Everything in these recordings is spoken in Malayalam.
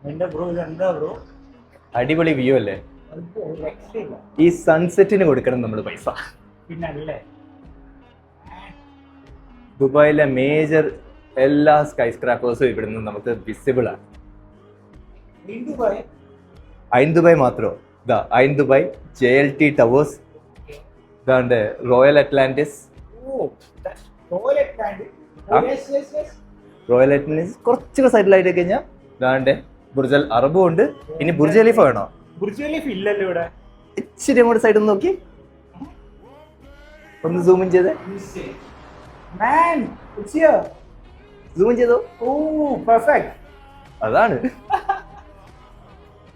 എന്റെ ബ്രോ ഇതെന്താ ബ്രോ? അടിപൊളി വ്യൂ അല്ലേ? ഒരു രക്ഷയില്ല. ഈ സൺസെറ്റിന് കൊടുക്കണം നമ്മൾ പൈസ. പിന്നല്ലേ. ദുബായിലെ മേജർ എല്ലാ സ്കൈ സ്ക്രാപ്പേഴ്സും ഇവിടെ നിന്ന് നമുക്ക് വിസിബിൾ ആണ്. ദുബായ് ഐൻ ദുബായ് മാത്രമോ? ഇതാ ഐൻ ദുബായ്, JLT ടവേഴ്സ്, ഇതാണ്ട് royal Atlantis. Royal Atlantis. Royal Atlantis കുറച്ചൊക്കെ സൈഡിലായിട്ട് കഴിഞ്ഞാൽ ഇതാണ്ട് ബുർജൽ അറബും ഉണ്ട്. ഇനി ബുർജ് ഖലീഫ വേണോ? ബുർജ് ഖലീഫ ഇല്ലല്ലോ ഇവിടെ. ഇച്ചിരി അങ്ങോട്ട് സൈഡിൽ നിന്ന് നോക്കി, ഒന്ന് സൂം ഇൻ ചെയ്തേ. Man, it's here. സൂം ചെയ്തോ. Oh, perfect. അതാണ്.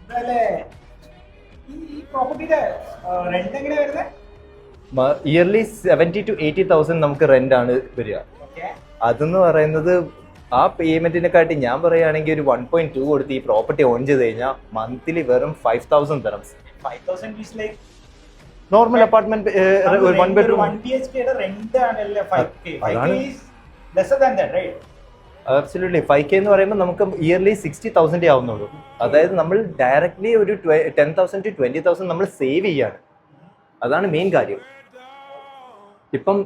ഇതല്ലേ ഈ പ്രോപ്പർട്ടിയുടെ റെന്റ് എങ്ങനെ വരുന്നത്? ഇയർലി 70,000 to 80,000 നമുക്ക് റെന്റ് ആണ് വരിക. അതെന്ന് പറയുന്നത് ആ പേയ്മെന്റിനെക്കാട്ടി ഞാൻ പറയുകയാണെങ്കിൽ ഒരു 1.2 കൊടുത്ത് ഈ പ്രോപ്പർട്ടി ഓൺ ചെയ്ത് കഴിഞ്ഞാൽ മന്ത്ലി വെറും 5,000 dirhams. 5,000 is like normal apartment 1 bedroom 1 BHK യുടെ റെന്റ് ആണല്ലേ 5K. 5K is lesser than that, right? Absolutely. 5K എന്ന് പറയുമ്പോൾ നമുക്ക് ഇയർലി 60,000 ആവുന്നുള്ളൂ. അതായത് നമ്മൾ ഡയറക്ട്ലി ഒരു 10,000 to 20,000 നമ്മൾ സേവ് ചെയ്യാണ്. അതാണ് മെയിൻ കാര്യം. ഇപ്പം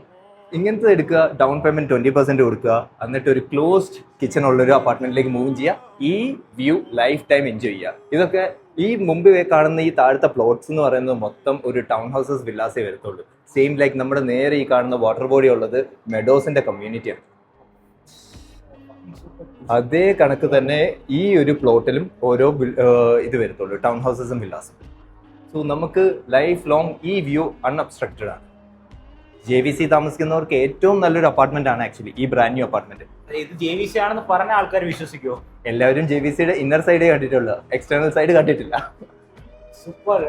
ഇങ്ങനത്തെ എടുക്കുക, ഡൗൺ പേയ്മെന്റ് 20% കൊടുക്കുക, എന്നിട്ട് ഒരു ക്ലോസ്ഡ് കിച്ചൺ ഉള്ളൊരു അപ്പാർട്ട്മെന്റിലേക്ക് മൂവ് ചെയ്യുക, ഈ വ്യൂ ലൈഫ് ടൈം എൻജോയ് ചെയ്യുക. ഇതൊക്കെ ഈ മുമ്പ് കാണുന്ന ഈ താഴത്തെ പ്ലോട്ട്സ് എന്ന് പറയുന്നത് മൊത്തം ഒരു ടൗൺ ഹൗസസ് വില്ലാസേ വരത്തുള്ളൂ. സെയിം ലൈക്ക് നമ്മുടെ നേരെ ഈ കാണുന്ന വാട്ടർ ബോഡി ഉള്ളത് മെഡോസിന്റെ കമ്മ്യൂണിറ്റിയാണ്. അതേ കണക്ക് തന്നെ ഈ ഒരു പ്ലോട്ടിലും ഓരോ ഇത് വരത്തുള്ളൂ, ടൗൺ ഹൗസസും വില്ലാസും. സോ നമുക്ക് ലൈഫ് ലോങ് ഈ വ്യൂ അൺഅബ്സ്ട്രക്റ്റഡ് ആണ്. JVC താമസിക്കുന്നവർക്ക് ഏറ്റവും നല്ലൊരു അപ്പാർട്ട്മെന്റ് ആണ് ആക്ച്വലി ഈ ബ്രാൻഡ് ന്യൂ അപ്പാർട്ട്മെന്റ്. ഇത് JVC ആണെന്ന് പറഞ്ഞ ആൾക്കാർ വിശ്വസിക്കുമോ? എല്ലാവരും JVCയുടെ ഇന്നർ സൈഡേ കണ്ടിട്ടുള്ളൂ, എക്സ്റ്റേണൽ സൈഡ് കണ്ടിട്ടില്ല. സൂപ്പർ.